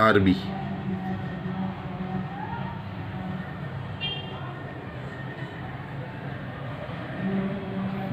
RB۔